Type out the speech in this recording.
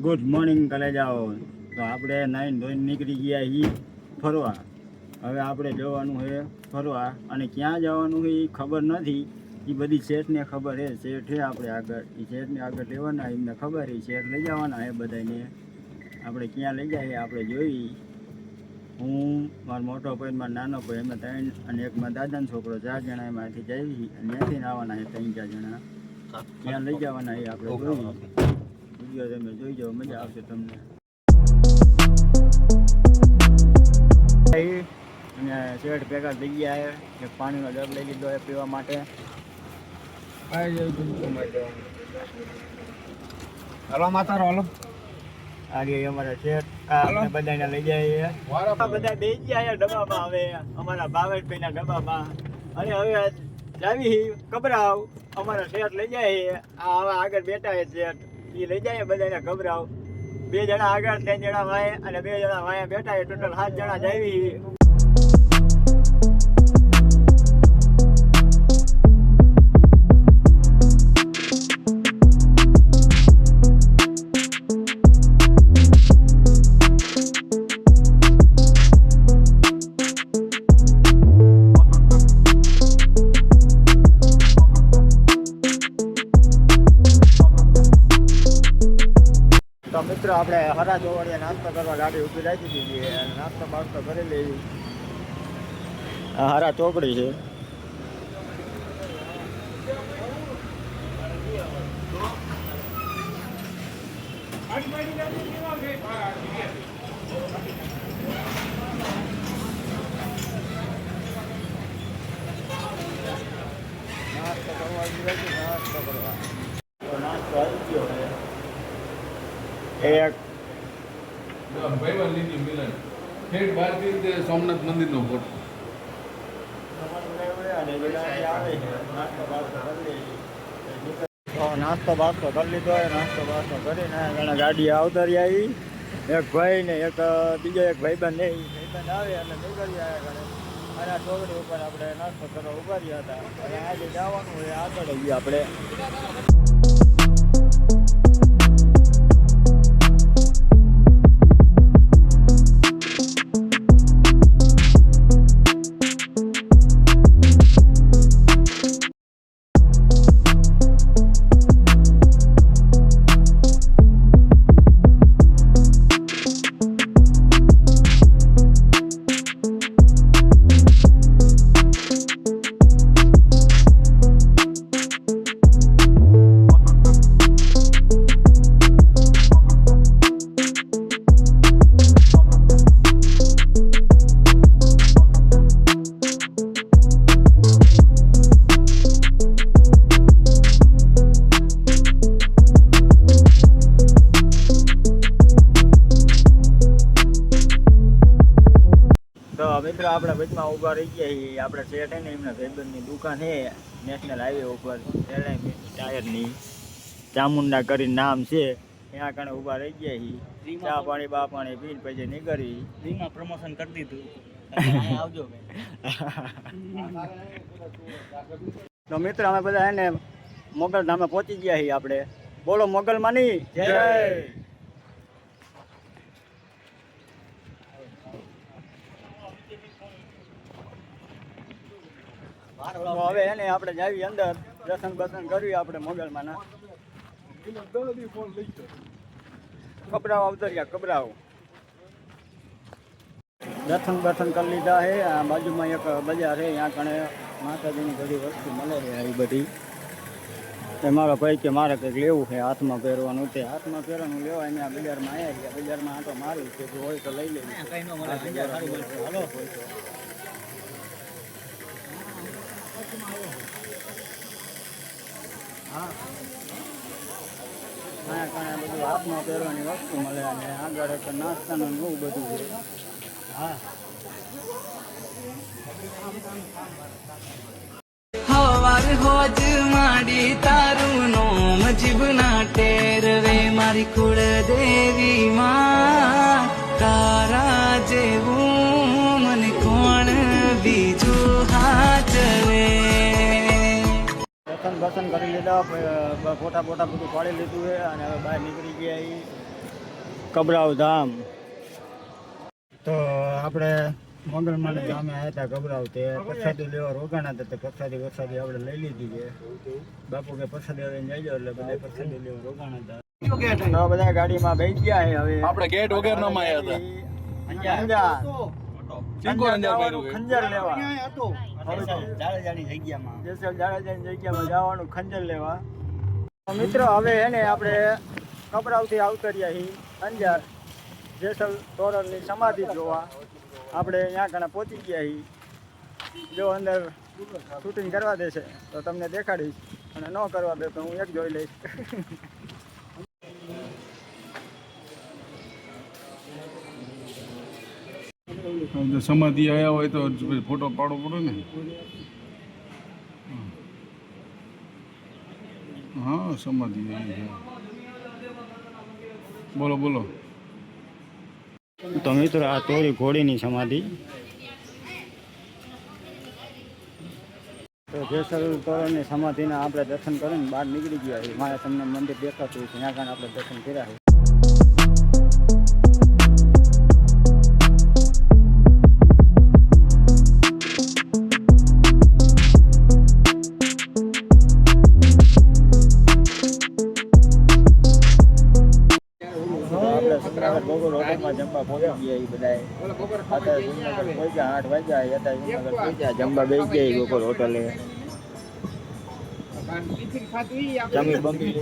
Good morning કલેજાઓ. તો આપણે nine ધોઈને નીકળી ગયા છીએ ફરવા. હવે આપણે જવાનું છે ફરવા, અને ક્યાં જવાનું છે એ ખબર નથી. એ બધી શેઠને ખબર છે. શેઠ છે આપણે આગળ, એ શેઠને આગળ લેવાના, એમને ખબર છે. શેઠ લઈ જવાના છે બધાને. આપણે ક્યાં લઈ જાય આપણે જોઈ. હું, મારો મોટો ભાઈ, મારો નાનો ભાઈ, એમાં 3, અને એક મારા દાદાનો છોકરો, 4 જણા એમાંથી જઈ. અને ત્યાંથી આવવાના છે 3-4 જણા. ક્યાં લઈ જવાના એ આપણે જોઈ. વિડીયો તમે જોઈ જાઓ, મજા આવશે તમને. અને શેઠ ભેગા થઈ ગયા છે. એક પાણીનો ડબ લઈ લીધો છે પીવા માટે. હલો માતા હલો. આગે અમારા શેઠ બધાને લઈ જાય. બધા બેસી ગયા ડબ્બામાં. હવે અમારા ભાવેશભાઈના ડબ્બામાં. અને હવે જાવી કબરાવ. અમારા શેઠ લઈ જાય. આ હવે આગળ બેઠા છે શેઠ, એ લઈ જાય બધાને કબરાવ. 2 જણા આગળ, 3 જણા વાય, અને 2 જણા વાયા બેઠા છે. ટોટલ 7 જણા જાવી. તો મિત્રો આપણે હરા જોવાડીએ નાસ્તો કરવા ગાડી ઊભી રાખી દીધી. નાસ્તો બાસ્તો કરી લેવી. હરા ચોકડી છે. નાસ્તો કરવા નાસ્તો કરવા તો નાસ્તો આવી ગયો છે. એક સોમનાથ મંદિર નો ફોટો. નાસ્તો બાસ્તો કરી લીધો હોય. નાસ્તો બાસ્તો કરીને ઘણા ગાડી અવતરી આવી. એક ભાઈ ને એક બીજો એક ભાઈબંધ ને ભાઈબંધ આવે અને નીકળી આવ્યા ઘરે. અને આ ચોકડી ઉપર આપણે નાસ્તો કરવા ઉભા રહ્યા હતા. અને આજે જવાનું હોય આગળ ગયા આપણે. તો મિત્રો આપણે વચમાં ઊભા રહી ગયા છીએ. આપણે શેઠ છે ને, એમના ભાઈબંધની દુકાન છે નેશનલ હાઈવે ઉપર, ટાયરની, ચામુંડા કરીને નામ છે. ત્યાં કણે ઊભા રહી ગયા છીએ. ચા પાણી બા પાણી પીને પછી નીકળી. ફ્રીમાં પ્રમોશન કરી દીધું. આવજો. તો મિત્રો અમે બધા એને મોગલ ધામે પહોંચી ગયા છીએ. આપણે બોલો મોગલ માની જય. તો હવે એને આપણે જાવી અંદર, દર્શન બર્શન કરવી આપણે મોગલમાં ના. કબરાવ અવતર્યા કબરાવ. દર્શન બર્શન કરી લીધા છે. આ બાજુમાં એક બજાર છે, ત્યાં કણે માતાજીની બધી વસ્તુ મળે છે. એ બધી મારો ભાઈ કે મારે કંઈક લેવું છે, હાથમાં પહેરવાનું છે. હાથમાં પહેરવાનું લેવા અહીંયા બજારમાં આવ્યા છીએ. બજારમાં આટો મારી છે, જો હોય તો લઈ લેવું. કઈ ન મળે. હાલો. હા, કાંઈ બધું હાથમાં પહેરવાની વસ્તુ મળે. અને આગળ એક નાસ્તાનું એવું બધું છે. હા, હવાર હોજ માડી તારું નોમ જીવના ટેરવે મારી કુળ દેવી માં તારા જેવું મને કોણ બીજું હાચવે. દર્શન કરી લીધા, ફોટા બધું પાડી લીધું છે. અને હવે બહાર નીકળી ગયા. કબરાવ ધામ. તો આપણે મંગળમાને ગામે આવ્યા હતા કબરાવ, તે પ્રસાદી લેવા રોકાણા હતા. તે પ્રસાદી આપણે લઈ લીધી છે. બાપુ કે પ્રસાદી લઈને જઈજો, એટલે બધા પ્રસાદી લેવા રોકાણા હતા. તો બધા ગાડીમાં બેસી ગયા છે. હવે આપણે ગેટ વગર નો માં આવ્યા હતા. ખંજર લેવા જાડેજાની જગ્યામાં જેસલ જાડેજાની જગ્યામાં જવાનું ખંજર લેવા. તો મિત્રો હવે એને આપણે કબરાવથી આવતર્યા છીએ અંજાર જેસલ તોરણની સમાધિ જોવા. આપણે ત્યાં કણે પહોંચી ગયા છીએ. જો અંદર શૂટિંગ કરવા દેશે તો તમને દેખાડીશ, અને ન કરવા દે તો હું એક જોઈ લઈશ. સમાધિ આવ્યા હોય તો ફોટો પાડવો પડે ને. હા સમાધિ આવી છે. બોલો બોલો. તો મિત્રો આ તોરી ઘોડીની સમાધિ. તો જેસલ તોરણની સમાધિના આપણે દર્શન કરીને બહાર નીકળી ગયા છીએ. મારે તમને મંદિર દેખાતું હોય છે, ત્યાં કારણે આપણે દર્શન કર્યા છે. બપોર હોટલમાં જમવા પહોંચી ગયા એ બધા. અત્યારે જુનાગઢ પહોંચ્યા 8 વાગ્યા. અત્યારે જુનાગઢ પહોંચ્યા, જમવા બેસી ગયા બપોર હોટલે. જમી બમી